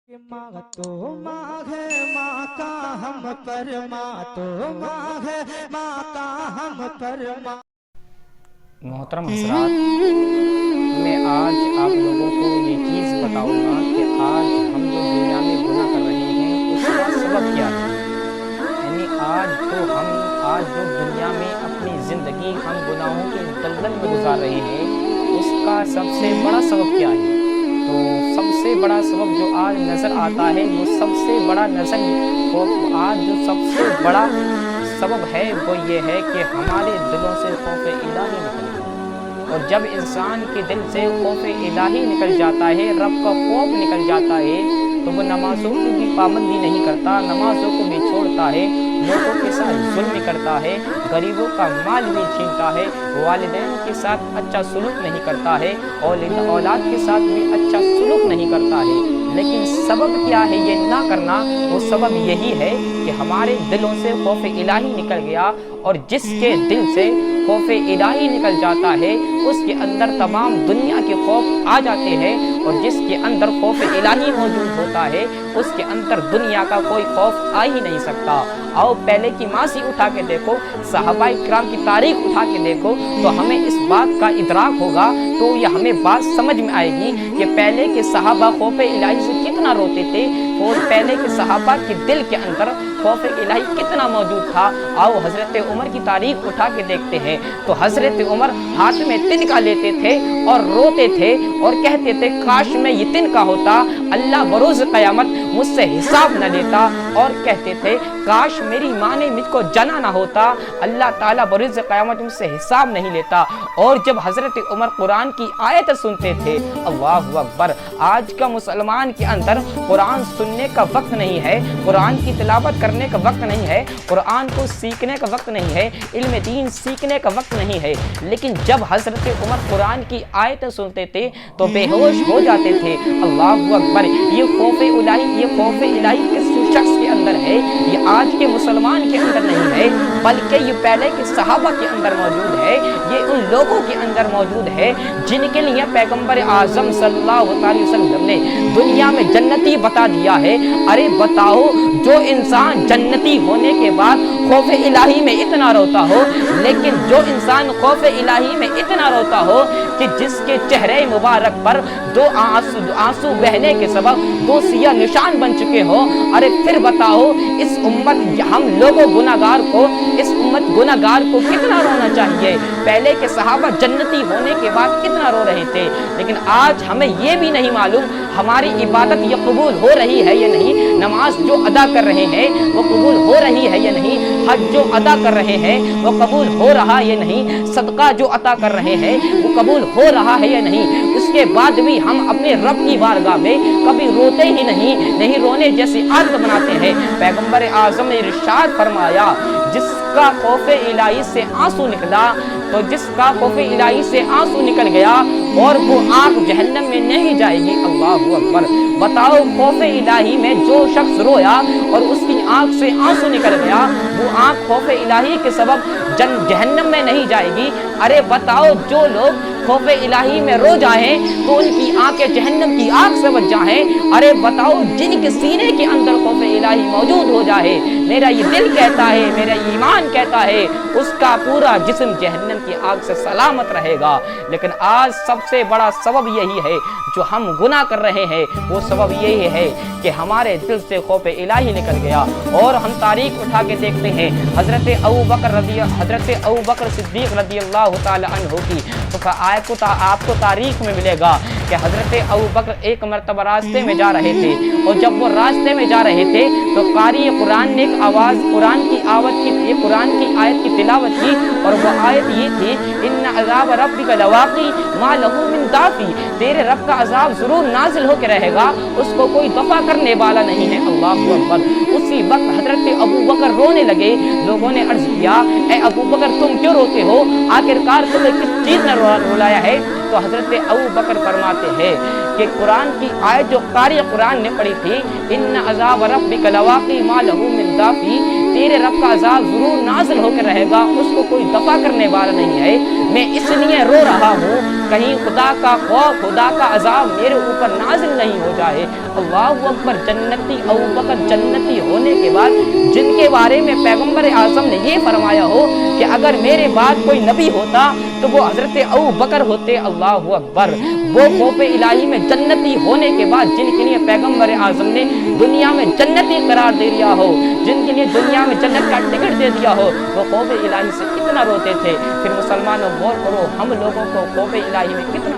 माँ तो माँ है, माँ का हम पर, माँ तो माँ है, माँ का हम पर माँ। मोहतरम हज़रात, मैं आज आप लोगों को ये चीज़ बताऊंगा कि आज हम जो दुनिया में गुनाह कर रहे हैं उसका सबब क्या है। यानी आज जो दुनिया में अपनी ज़िंदगी हम गुनाहों के दलदल में गुजार रहे हैं उसका सबसे बड़ा सबब क्या है। तो सबसे बड़ा सबब जो आज नज़र आता है वो सबसे बड़ा सबब है वो ये है कि हमारे दिलों से खौफ इलाही निकल गया। और जब इंसान के दिल से खौफ इलाही निकल जाता है, रब का खौफ निकल जाता है, तो वो नमाज़ों की भी पाबंदी नहीं करता, नमाज़ों को भी छोड़ता है, लोगों के साथ जुल्म करता है, गरीबों का माल भी छीनता है, वालिदैन के साथ अच्छा सुलूक नहीं करता है और औलाद के साथ भी अच्छा सुलूक नहीं करता है। लेकिन सबब क्या है ये ना करना? वो सबब यही है कि हमारे दिलों से खौफ इलाही निकल गया, और जिसके दिल से खौफ इलाही निकल जाता है उसके अंदर तमाम दुनिया के खौफ आ जाते हैं, और जिसके अंदर खौफ इलाही मौजूद होता है उसके अंदर दुनिया का कोई खौफ आ ही नहीं सकता। आओ पहले की मासी उठा के देखो, सहाबाए किराम की तारीख उठा के देखो, तो हमें इस बात का इदराक होगा, तो यह हमें बात समझ में आएगी कि पहले के सहाबा खौफ इलाही से कितना रोते थे, और पहले के सहाबा के दिल के अंदर खौफ इलाही कितना मौजूद था। आओ हज़रत उमर की तारीख उठा के देखते हैं, तो हज़रत उमर हाथ में तिनका लेते थे और रोते थे और कहते थे काश मैं ये तिनका होता, अल्लाह बरोज़ क़यामत मुझसे हिसाब न लेता, और कहते थे काश मेरी माँ ने मुझको जना ना होता, अल्लाह ताला बरोज़ क़यामत मुझसे हिसाब नहीं लेता। और जब हज़रत उमर कुरान की आयत सुनते थे, अल्लाहु अकबर, आज का मुसलमान के अंदर कुरान सुनने का वक्त नहीं है, कुरान की तिलावत करने का वक्त नहीं है, कुरान को सीखने का वक्त नहीं है, इल्म दीन सीखने का वक्त नहीं है। लेकिन जब हज़रत उमर कुरान की आयत सुनते थे तो बेहोश हो जाते थे। अल्लाहु अकबर, ये खौफ इलाही किस शख्स के अंदर है? ये आज के मुसलमान के अंदर नहीं है, बल्कि ये पहले के सहाबा के अंदर मौजूद है, ये उन लोगों के अंदर मौजूद है जिनके लिए पैगंबर आज़म सल्लल्लाहु अलैहि वसल्लम ने दुनिया में जन्नती बता दिया है। अरे बताओ, जो इंसान जन्नती होने के बाद खौफ इलाही में इतना रोता हो, लेकिन जो इंसान खौफ इलाही में इतना रोता हो कि जिसके चेहरे मुबारक पर दो आंसू बहने के सबब दो सिया निशान बन चुके हो, अरे फिर बताओ इस उम्मत गुनाहगार को कितना रोना चाहिए। पहले के सहाबा जन्नती होने के बाद कितना रो रहे थे, लेकिन आज हमें ये भी नहीं मालूम हमारी इबादत ये कबूल हो रही है या नहीं, नमाज जो अदा कर रहे हैं वो कबूल हो रही है या नहीं, हज जो अदा कर रहे हैं वो कबूल हो रहा है या नहीं, सदका जो अता कर रहे हैं वो कबूल हो रहा है या नहीं। उसके बाद भी हम अपने रब की बारगाह में कभी रोते ही नहीं रोने जैसी आदत बनाते हैं। पैगंबर आज़म ने इरशाद फरमाया, जिसका खौफ इलाही से आंसू निकला, तो जिसका खौफ इलाही से आंसू निकल गया और वो आँख जहन्नम में नहीं जाएगी। अल्लाहु अकबर, बताओ खौफ इलाही में जो शख्स रोया और उसकी आँख से आंसू निकल गया, वो आँख खौफ इलाही के सबब जहन्नम में नहीं जाएगी। अरे बताओ, जो लोग खौफ इलाही में रो जाएं तो उनकी आंखें जहन्नम की आग से बच जाएं। अरे बताओ, जिनके सीने के अंदर खौफ इलाही मौजूद हो जाए, मेरा ये दिल कहता है, मेरा ईमान कहता है, उसका पूरा जिस्म जहन्नम की आग से सलामत रहेगा। लेकिन आज सबसे बड़ा सबब यही है जो हम गुनाह कर रहे हैं, वो सबब यही है कि हमारे दिल से खौफ इलाही निकल गया। और हम तारीख उठा के देखते हैं हज़रत अबू बकर सिद्दीक़ रज़ियल्लाहु ताला अन्हु की, तो आपको तारीख में मिलेगा कि हज़रत अबू बकर एक मरतबा रास्ते में जा रहे थे, और जब वो रास्ते में जा रहे थे तो कारी कुरान ने एक आवाज़ कुरान की आयत की तिलावत की, और वो आयत ये थी, इन्ना अज़ाब रब्बिका लवाक़ी मा लहू मिन दाफ़ी, तेरे रब का अज़ाब ज़रूर नाजिल होकर रहेगा, उसको कोई दफ़ा करने वाला नहीं है। अल्लाहु अकबर, उसी वक्त हज़रत अबू बकर रोने लगे। लोगों ने अर्ज़ किया, ए अबू बकर तुम क्यों रोते हो, आखिरकार तुम्हें किस चीज़ ने रुलाया है? تو حضرت ابو بکر فرماتے ہیں کہ قرآن کی آیت جو قاری قرآن نے پڑھی تھی، ان عذاب ربک لواقع ما لہ من دافع، تیرے رب کا عذاب ضرور نازل ہو کر رہے گا، اس کو کوئی دفع کرنے والا نہیں ہے، میں اس لیے رو رہا ہوں کہیں خدا کا خوف، خدا کا عذاب میرے اوپر نازل نہیں ہو جائے۔ اللہ اکبر۔ جنتی ابو بکر جنتی ہونے کے بعد جن کے بارے میں پیغمبر اعظم نے یہ فرمایا ہو کہ اگر میرے بعد کوئی نبی ہوتا تو وہ حضرت ابو بکر ہوتے۔ اللہ اکبر۔ وہ خوف الہی میں جنتی ہونے کے بعد جن کے لیے پیغمبر اعظم نے دنیا میں جنتی قرار دے دیا ہو، جن کے لیے دنیا میں جنت کا ٹکٹ دے دیا ہو، وہ خوف الہی سے کتنا روتے تھے۔ پھر مسلمانوں غور کرو، ہم لوگوں کو خوف الہی میں کتنا